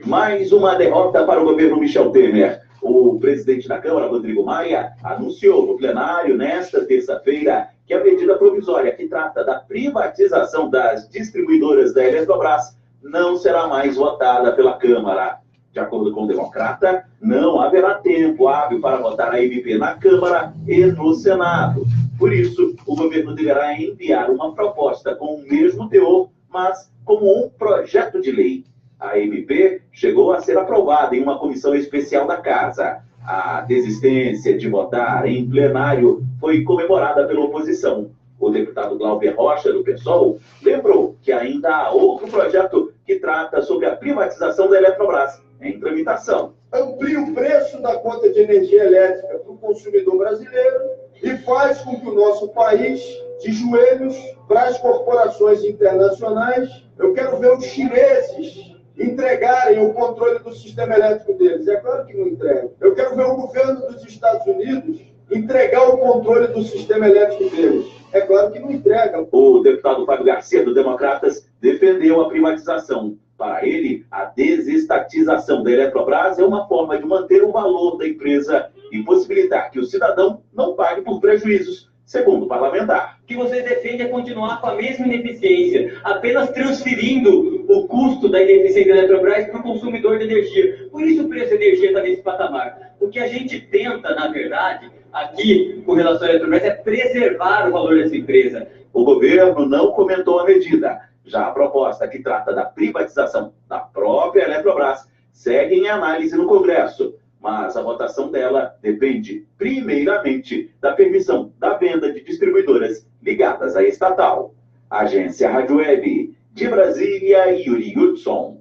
Mais uma derrota para o governo Michel Temer. O presidente da Câmara, Rodrigo Maia, anunciou no plenário, nesta terça-feira, que a medida provisória que trata da privatização das distribuidoras da Eletrobras não será mais votada pela Câmara. De acordo com o democrata, não haverá tempo hábil para votar a MP na Câmara e no Senado. Por isso, o governo deverá enviar uma proposta com o mesmo teor, mas como um projeto de lei. A MP chegou a ser aprovada em uma comissão especial da Casa. A desistência de votar em plenário foi comemorada pela oposição. O deputado Glauber Rocha, do PSOL, lembrou que ainda há outro projeto que trata sobre a privatização da Eletrobras, em tramitação. Amplia o preço da conta de energia elétrica para o consumidor brasileiro e faz com que o nosso país, de joelhos para as corporações internacionais, eu quero ver os chineses entregarem o controle do sistema elétrico deles. É claro que não entregam. Eu quero ver o governo dos Estados Unidos entregar o controle do sistema elétrico deles. É claro que não entregam. O deputado Fábio Garcia, do Democratas, defendeu a privatização. Para ele, a desestatização da Eletrobras é uma forma de manter o valor da empresa e possibilitar que o cidadão não pague por prejuízos, segundo o parlamentar. O que você defende é continuar com a mesma ineficiência, apenas transferindo o custo da ineficiência da Eletrobras para o consumidor de energia. Por isso o preço da energia está nesse patamar. O que a gente tenta, na verdade, aqui, com relação à Eletrobras, é preservar o valor dessa empresa. O governo não comentou a medida. Já a proposta que trata da privatização da própria Eletrobras segue em análise no Congresso, mas a votação dela depende, primeiramente, da permissão da venda de distribuidoras ligadas à estatal. Agência Rádio Web, de Brasília, Yuri Hudson.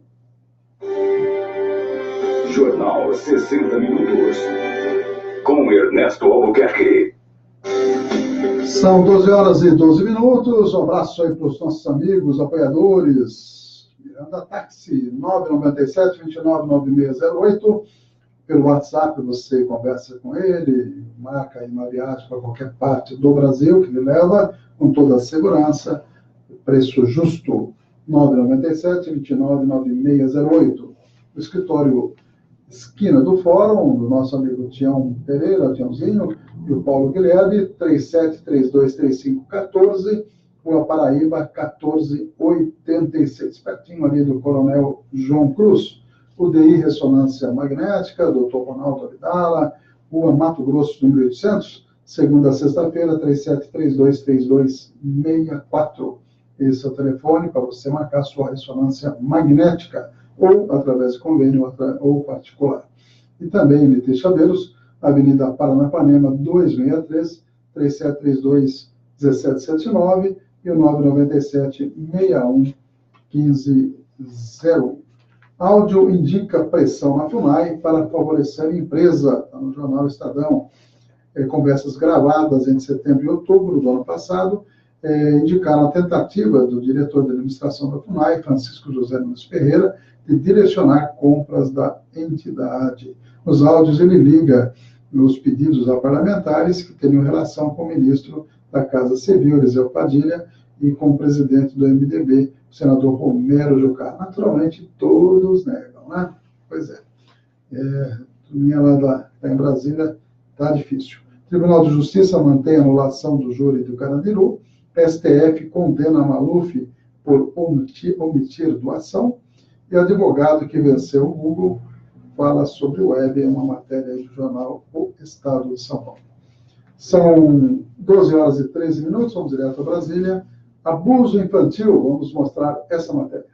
Jornal 60 Minutos, com Ernesto Albuquerque. São 12 horas e 12 minutos. Um abraço aí para os nossos amigos, apoiadores. Miranda Táxi, 997-299608. Pelo WhatsApp você conversa com ele, marca aí uma viagem para qualquer parte do Brasil que ele leva, com toda a segurança, preço justo, 997-299608. O escritório esquina do Fórum, do nosso amigo Tião Pereira, Tiãozinho, e o Paulo Guilherme, 37323514, Rua Paraíba, 1486, pertinho ali do Coronel João Cruz. UDI Ressonância Magnética, Dr. Ronaldo Abdala, Rua Mato Grosso, número 800, segunda a sexta-feira, 37323264. Esse é o telefone para você marcar sua ressonância magnética. ou através de convênio ou particular. E também em Lt. Chaveiros, Avenida Paranapanema 263, 3732-1779 e o 997-61-1501. Áudio indica pressão na FUNAI para favorecer a empresa, está no jornal Estadão. Conversas gravadas entre setembro e outubro do ano passado indicaram a tentativa do diretor de administração da FUNAI, Francisco José Nunes Ferreira, de direcionar compras da entidade. Nos áudios ele liga os pedidos a parlamentares que teriam relação com o ministro da Casa Civil, Eliseu Padilha, e com o presidente do MDB, o senador Romero Jucá. Naturalmente, todos negam, né? Pois é. Minha lá em Brasília está difícil. Tribunal de Justiça mantém a anulação do júri do Carandiru. STF condena Maluf por omitir doação. E advogado que venceu o Google fala sobre o web, uma matéria do jornal O Estado de São Paulo. São 12 horas e 13 minutos, vamos direto a Brasília. Abuso infantil, vamos mostrar essa matéria.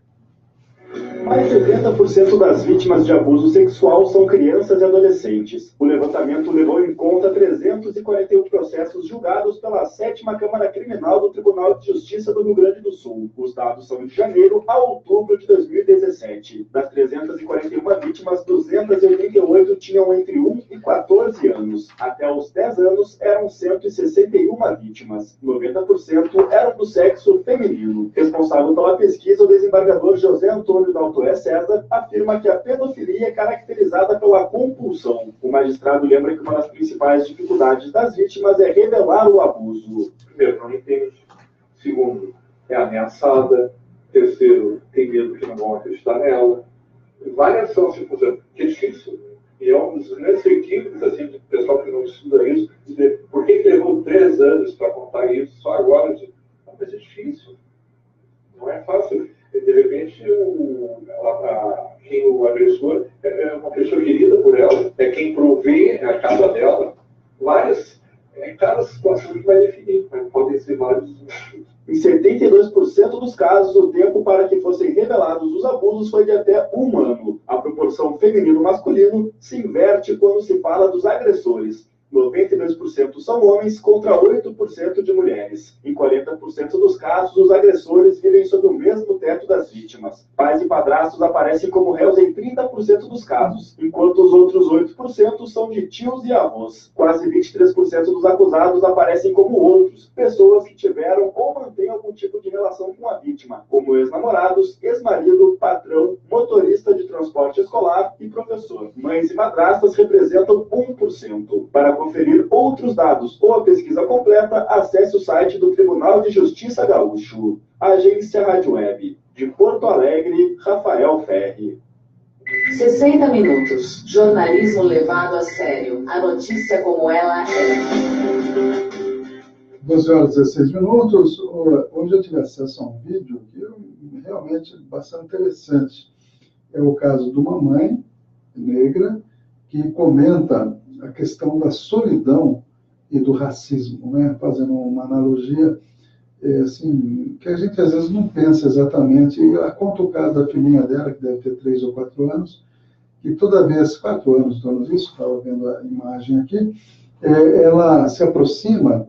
Mais de 80% das vítimas de abuso sexual são crianças e adolescentes. O levantamento levou em conta 341 processos julgados pela 7ª Câmara Criminal do Tribunal de Justiça do Rio Grande do Sul. Os dados são de janeiro a outubro de 2017. Das 341 vítimas, 288 tinham entre 1 e 14 anos. Até os 10 anos, eram 161 vítimas. 90% eram do sexo feminino. Responsável pela pesquisa, o desembargador José Antônio Daltoé César afirma que a pedofilia é caracterizada pela compulsão. O magistrado lembra que uma das principais dificuldades das vítimas é revelar o abuso. Primeiro, não entende. Segundo, é ameaçada. Terceiro, tem medo que não vão acreditar nela. Várias são circunstâncias, que é difícil. E é um dos grandes equívocos, assim, do pessoal que não estuda isso, dizer, por que levou 3 anos para contar isso, só agora? Mas é difícil. Não é fácil. De repente, o agressor é uma pessoa querida por ela, é quem provê a casa dela. Várias, cada situação que vai definir, mas podem ser vários. Em 72% dos casos, o tempo para que fossem revelados os abusos foi de até 1 ano. A proporção feminino-masculino se inverte quando se fala dos agressores. 92% são homens contra 8% de mulheres. Em 40% dos casos, os agressores vivem sob o mesmo teto das vítimas. Pais e padrastos aparecem como réus em 30% dos casos, enquanto os outros 8% são de tios e avós. Quase 23% dos acusados aparecem como outros, pessoas que tiveram ou mantêm algum tipo de relação com a vítima, como ex-namorados, ex-marido, patrão, motorista de transporte escolar e professor. Mães e madrastas representam 1%. Para conferir outros dados ou a pesquisa completa, acesse o site do Tribunal de Justiça Gaúcho. Agência Rádio Web. De Porto Alegre, Rafael Ferri. 60 minutos. Jornalismo levado a sério. A notícia como ela é. 12 horas e 16 minutos. Hoje eu tive acesso a um vídeo que é realmente bastante interessante. É o caso de uma mãe negra que comenta a questão da solidão e do racismo, né? Fazendo uma analogia assim, que a gente às vezes não pensa exatamente. E ela conta o caso da filhinha dela, que deve ter 3 ou 4 anos, que toda vez, 4 anos, torno isso, estava vendo a imagem aqui, ela se aproxima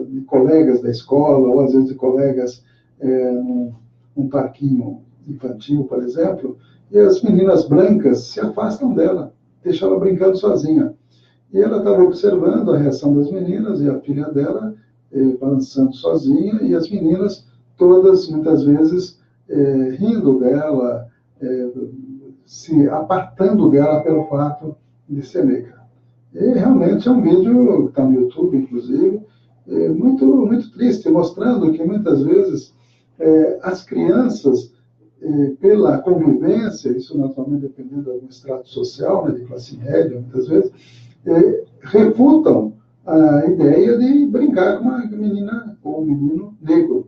de colegas da escola, ou às vezes de colegas num parquinho infantil, por exemplo, e as meninas brancas se afastam dela, deixam ela brincando sozinha. E ela estava observando a reação das meninas e a filha dela balançando sozinha, e as meninas todas, muitas vezes, rindo dela, se apartando dela pelo fato de ser negra. E realmente é um vídeo que está no YouTube, inclusive, muito, muito triste, mostrando que muitas vezes as crianças, pela convivência, isso naturalmente dependendo do extrato social, né, de classe média, muitas vezes, refutam a ideia de brincar com uma menina ou um menino negro.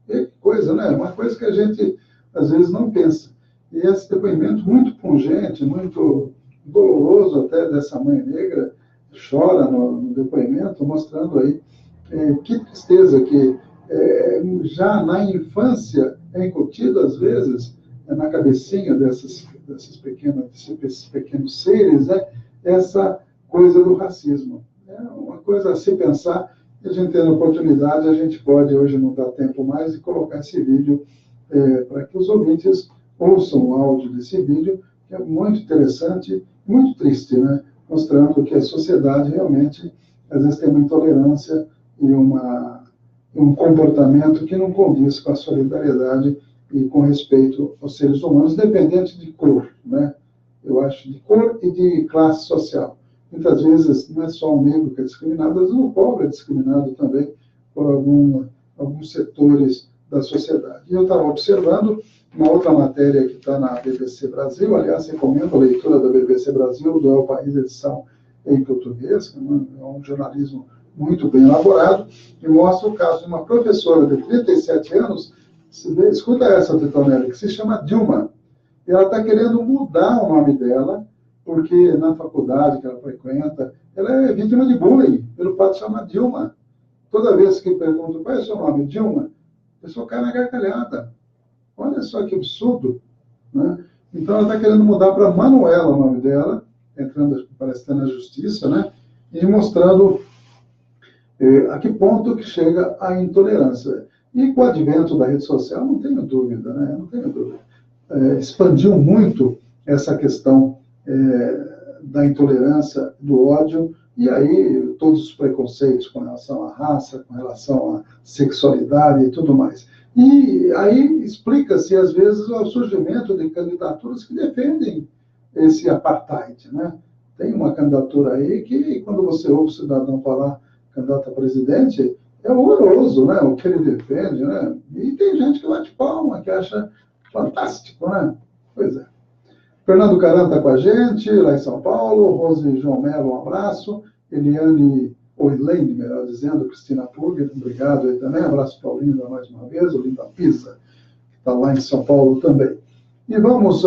E que coisa, né? Uma coisa que a gente, às vezes, não pensa. E esse depoimento muito pungente, muito doloroso até dessa mãe negra, chora no depoimento, mostrando aí que tristeza que já na infância é incutido, às vezes, na cabecinha desses pequenos seres, né, essa coisa do racismo. É uma coisa a se pensar, e a gente tendo oportunidade, a gente pode, hoje não dá tempo mais, de colocar esse vídeo para que os ouvintes ouçam o áudio desse vídeo, que é muito interessante, muito triste, né? Mostrando que a sociedade realmente, às vezes, tem uma intolerância e um comportamento que não condiz com a solidariedade e com respeito aos seres humanos, independente de cor, né? Eu acho, de cor e de classe social. Muitas vezes, não é só o negro que é discriminado, às vezes o pobre é discriminado também por alguns setores da sociedade. E eu estava observando uma outra matéria que está na BBC Brasil, aliás, recomendo a leitura da BBC Brasil, do El País, edição em português, que é um jornalismo muito bem elaborado, e mostra o caso de uma professora de 37 anos, escuta essa, Titonelli, que se chama Dilma, e ela está querendo mudar o nome dela, porque na faculdade que ela frequenta, ela é vítima de bullying, pelo fato de chamar Dilma. Toda vez que pergunto, qual é o seu nome? Dilma? A pessoa cai na gargalhada. Olha só que absurdo, né? Então, ela está querendo mudar para Manuela o nome dela, entrando, parece que está na justiça, né? E mostrando a que ponto que chega a intolerância. E com o advento da rede social, não tenho dúvida, né? Não tenho dúvida. Expandiu muito essa questão da intolerância, do ódio, e aí todos os preconceitos com relação à raça, com relação à sexualidade e tudo mais. E aí explica-se, às vezes, o surgimento de candidaturas que defendem esse apartheid, né? Tem uma candidatura aí que, quando você ouve o cidadão falar candidato a presidente, é horroroso, né? O que ele defende, né? E tem gente que bate palma, que acha fantástico, né? Pois é. Fernando Caran está com a gente, lá em São Paulo. Rose João Melo, um abraço. Eliane, ou Elaine, melhor dizendo, Cristina Pug, obrigado aí também. Abraço para o Linda mais uma vez, o Linda Pisa, que está lá em São Paulo também. E vamos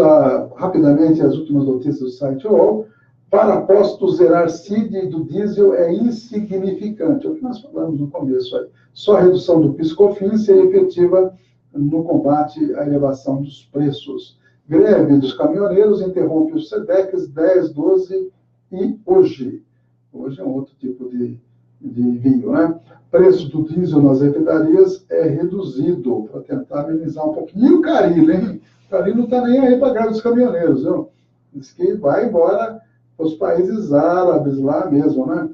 rapidamente às últimas notícias do site UOL. Para postos zerar CID do diesel é insignificante. É o que nós falamos no começo aí. Só a redução do PIS/COFINS seria efetiva no combate à elevação dos preços. Greve dos caminhoneiros interrompe os SEDECs 10, 12 e hoje. Hoje é um outro tipo de vinho, né? Preço do diesel nas refinarias é reduzido para tentar amenizar um pouquinho. E o Caril, hein? O Caril não está nem aí para a greve dos caminhoneiros, viu? Diz que vai embora para os países árabes lá mesmo, né?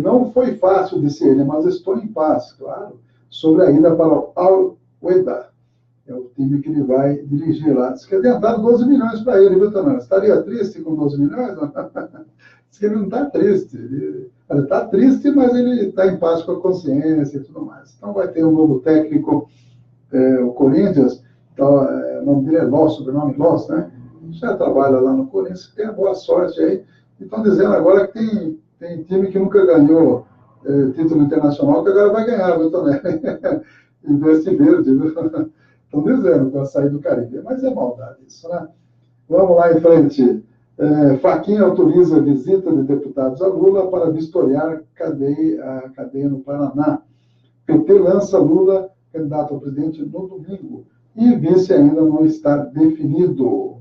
Não foi fácil, disse ele, mas estou em paz, claro, sobre a ida para o Al-Ueda. É o time que ele vai dirigir lá. Diz que é dado 12 milhões para ele, viu, Tanã? Estaria triste com 12 milhões? Diz que ele não está triste. Ele está triste, mas ele está em paz com a consciência e tudo mais. Então vai ter um novo técnico, o Corinthians, então, o nome dele é Loss, sobrenome Loss, né? Já trabalha lá no Corinthians, tem a boa sorte aí. E estão dizendo agora que tem time que nunca ganhou título internacional, que agora vai ganhar, viu, Tanã? Investe verde, viu? Estão dizendo que vai sair do Caribe. Mas é maldade isso, né? Vamos lá em frente. Fachin autoriza a visita de deputados a Lula para vistoriar a cadeia no Paraná. PT lança Lula, candidato ao presidente, no domingo. E vice ainda não está definido.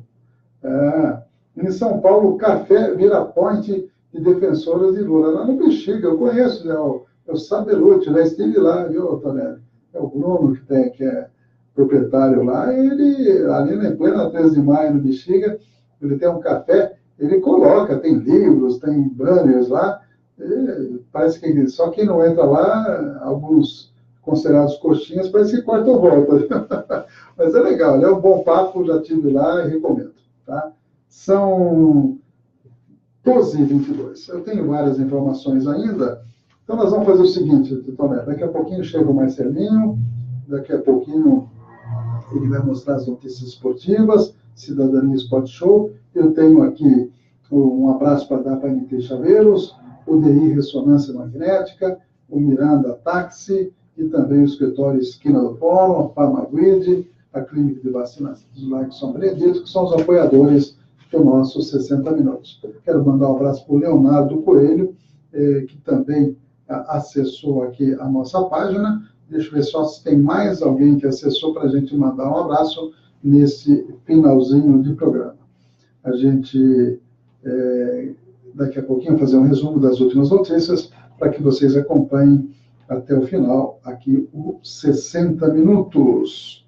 Em São Paulo, café vira ponte de defensoras de Lula. Lá no Bexiga, eu conheço, né? O Sabelucci, já estive lá, viu, Tonelli? É o Bruno que é proprietário lá, ele, ali na plena 13 de maio, no Bexiga, ele tem um café, ele coloca, tem livros, tem banners lá, parece que só quem não entra lá, alguns considerados coxinhas, parece que corta ou volta. Mas é legal, é um bom papo, já tive lá e recomendo. Tá? São 12h22. Eu tenho várias informações ainda, então nós vamos fazer o seguinte, Tomé, daqui a pouquinho chega o Marcelinho, daqui a pouquinho ele vai mostrar as notícias esportivas, Cidadania Sport Show. Eu tenho aqui um abraço para dar para a NT Chaveiros, o DI Ressonância Magnética, o Miranda Táxi e também o escritório Esquina do Fórum, a Farmagrid, a Clínica de Vacinação dos Lagos São Benedito, que são os apoiadores do nosso 60 Minutos. Quero mandar um abraço para o Leonardo Coelho, que também acessou aqui a nossa página. Deixa eu ver só se tem mais alguém que acessou para a gente mandar um abraço nesse finalzinho de programa. a gente, daqui a pouquinho, fazer um resumo das últimas notícias, para que vocês acompanhem até o final, aqui, o 60 Minutos.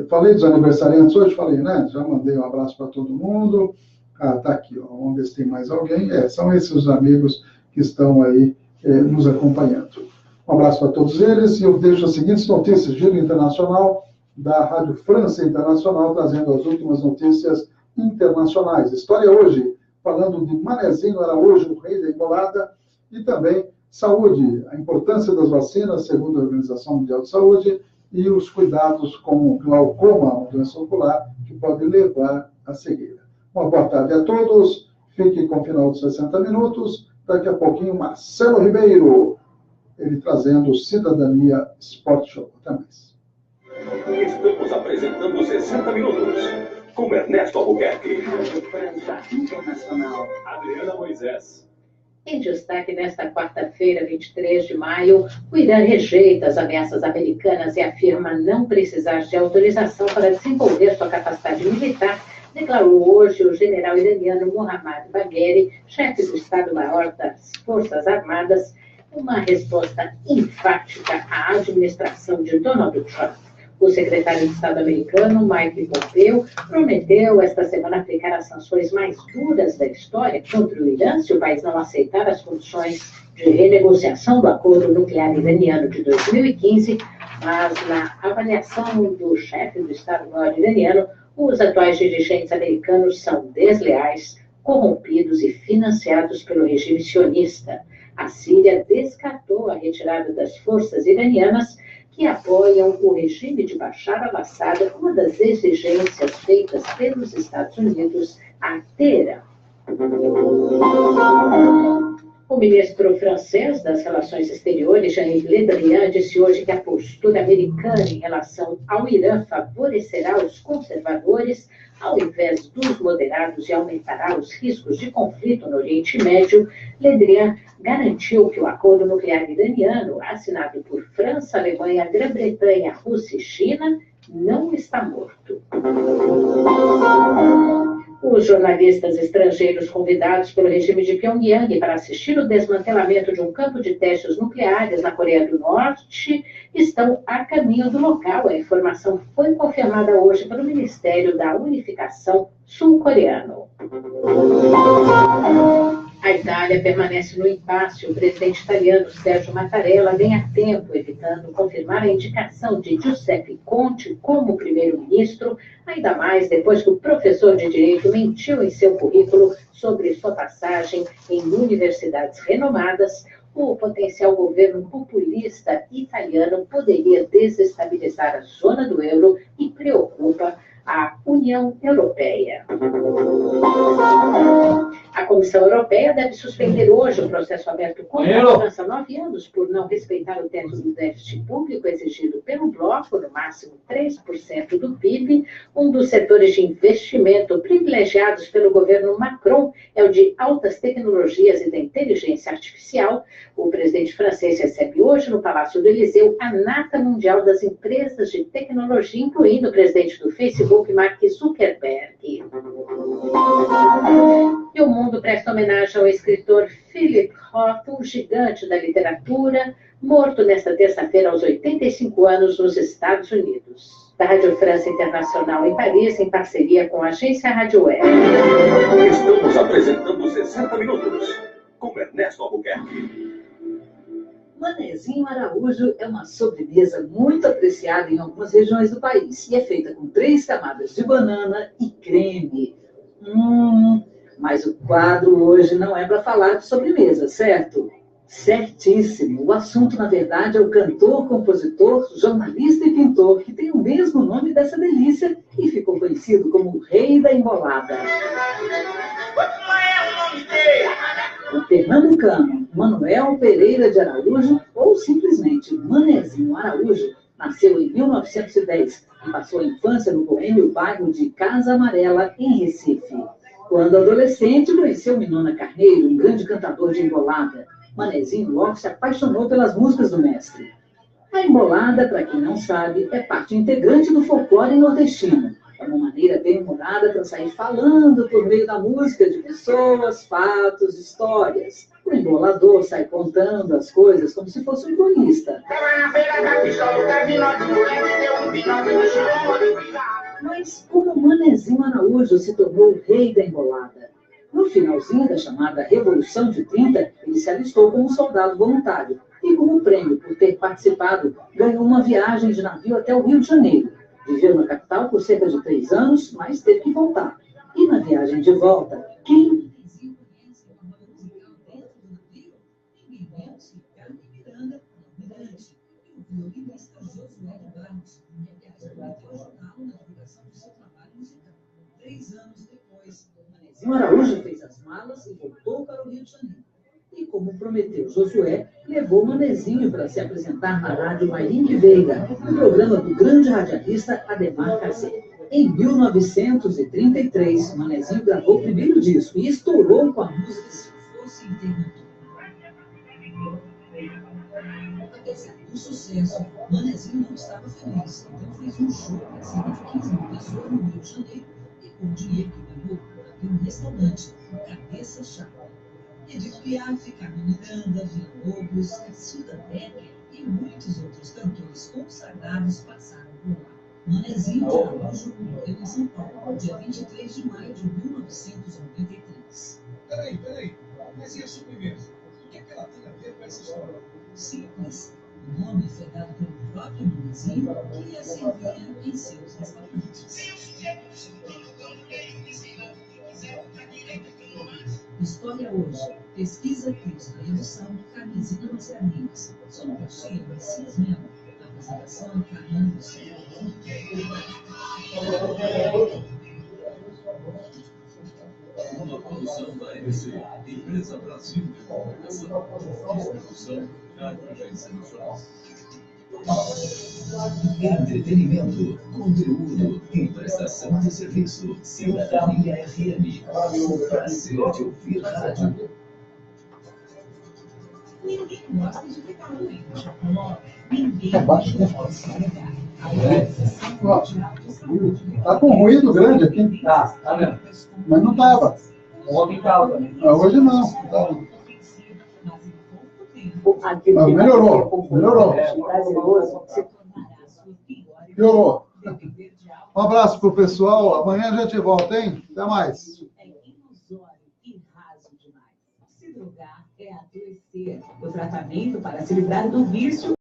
Falei dos aniversariantes hoje? Falei, né? Já mandei um abraço para todo mundo. Ah, tá aqui, ó. Vamos ver se tem mais alguém. São esses os amigos que estão aí nos acompanhando. Um abraço para todos eles e eu deixo as seguintes notícias. Giro Internacional da Rádio França Internacional, trazendo as últimas notícias internacionais. História hoje, falando de Manezinho Araújo, o rei da embolada, e também saúde, a importância das vacinas, segundo a Organização Mundial de Saúde, e os cuidados com o glaucoma, uma doença ocular, que pode levar à cegueira. Uma boa tarde a todos, fique com o final dos 60 minutos. Daqui a pouquinho, Marcelo Ribeiro, ele trazendo o Cidadania Sport Show. Até mais. Estamos apresentando 60 Minutos com Ernesto Albuquerque. França Internacional. Adriana Moisés. Em destaque, nesta quarta-feira, 23 de maio, o Irã rejeita as ameaças americanas e afirma não precisar de autorização para desenvolver sua capacidade militar, declarou hoje o general iraniano Mohammad Bagheri, chefe do Estado-Maior das Forças Armadas, uma resposta enfática à administração de Donald Trump. O secretário de Estado americano, Mike Pompeo, prometeu esta semana aplicar as sanções mais duras da história contra o Irã se o país não aceitar as condições de renegociação do acordo nuclear iraniano de 2015, mas na avaliação do chefe do Estado-Maior iraniano, os atuais dirigentes americanos são desleais, corrompidos e financiados pelo regime sionista. A Síria descartou a retirada das forças iranianas que apoiam o regime de Bashar al-Assad, uma das exigências feitas pelos Estados Unidos a Teherã. O ministro francês das Relações Exteriores, Jean-Yves Le Drian, disse hoje que a postura americana em relação ao Irã favorecerá os conservadores, ao invés dos moderados, e aumentará os riscos de conflito no Oriente Médio. Le Drian garantiu que o acordo nuclear iraniano, assinado por França, Alemanha, Grã-Bretanha, Rússia e China, não está morto. Os jornalistas estrangeiros convidados pelo regime de Pyongyang para assistir o desmantelamento de um campo de testes nucleares na Coreia do Norte estão a caminho do local. A informação foi confirmada hoje pelo Ministério da Unificação sul-coreano. A Itália permanece no impasse. O presidente italiano Sergio Mattarella vem a tempo evitando confirmar a indicação de Giuseppe Conte como primeiro-ministro, ainda mais depois que o professor de direito mentiu em seu currículo sobre sua passagem em universidades renomadas. O potencial governo populista italiano poderia desestabilizar a zona do euro e preocupa a União Europeia. A Comissão Europeia deve suspender hoje o processo aberto contra a França há 9 anos por não respeitar o teto do déficit público exigido pelo bloco, no máximo 3% do PIB. Um dos setores de investimento privilegiados pelo governo Macron é o de altas tecnologias e da inteligência artificial. O presidente francês recebe hoje no Palácio do Eliseu a nata mundial das empresas de tecnologia, incluindo o presidente do Facebook, Mark Zuckerberg. E o mundo presta homenagem ao escritor Philip Roth, um gigante da literatura, morto nesta terça-feira aos 85 anos nos Estados Unidos. Da Rádio França Internacional em Paris, em parceria com a agência Rádio Web. Estamos apresentando 60 Minutos com Ernesto Albuquerque. Manezinho Araújo é uma sobremesa muito apreciada em algumas regiões do país e é feita com 3 camadas de banana e creme. Mas o quadro hoje não é para falar de sobremesa, certo? Certíssimo. O assunto, na verdade, é o cantor, compositor, jornalista e pintor que tem o mesmo nome dessa delícia e ficou conhecido como o Rei da Embolada. O pernambucano Manuel Pereira de Araújo, ou simplesmente Manezinho Araújo, nasceu em 1910 e passou a infância no boêmio bairro de Casa Amarela, em Recife. Quando adolescente, conheceu Minona Carneiro, um grande cantador de embolada. Manezinho logo se apaixonou pelas músicas do mestre. A embolada, para quem não sabe, é parte integrante do folclore nordestino. É uma maneira bem-humorada para sair falando por meio da música de pessoas, fatos, histórias. O embolador sai contando as coisas como se fosse um cronista. Mas como o Manezinho Araújo se tornou o rei da embolada? No finalzinho da chamada Revolução de 30, ele se alistou como soldado voluntário e, como prêmio por ter participado, ganhou uma viagem de navio até o Rio de Janeiro. Viveu na capital por cerca de 3 anos, mas teve que voltar. E na viagem de volta, quem... Manezinho Araújo fez as malas e voltou para o Rio de Janeiro. E como prometeu Josué, levou Manezinho para se apresentar na rádio Mayrink Veiga, no programa do grande radialista Ademar Cazé. Em 1933, Manezinho gravou o primeiro disco e estourou com a música Se Fosse Interventor. Apesar do sucesso, Manezinho não estava feliz, então fez um show para cerca de 15 mil pessoas no Rio de Janeiro e com o dinheiro que ganhou, abriu um restaurante, Cabeça Chata. Edith Piaf, Carmen Miranda, Villa-Lobos, Cacilda Becker e muitos outros cantores consagrados passaram por lá. Manezinho de Araújo morreu em São Paulo, dia 23 de maio de 1993. Peraí, mas e a sobremesa? O que ela tem a ver com essa história? Simples. O nome foi dado pelo próprio Manezinho, que a servia em seus restaurantes. História hoje. Pesquisa, texto e edição, Carmesina Mascarenhas. Sonoplastia, Messias Melo. Apresentação, Fernando Silva. Uma produção da EBC, Empresa Brasil de Comunicação. Distribuição, Rádio Agência Nacional. Entretenimento, conteúdo e prestação de serviço. Cidadania FM. O prazer de ouvir rádio. Ninguém gosta de ficar ruim. Ninguém gosta de ficar. Tá com ruído grande aqui. Tá vendo? Mas não tava. Ontem tava. Hoje não. Tava. Melhorou. Piorou. Um abraço pro pessoal. Amanhã a gente volta, hein? Até mais. Se drogar é adoecer. O tratamento para se livrar do vício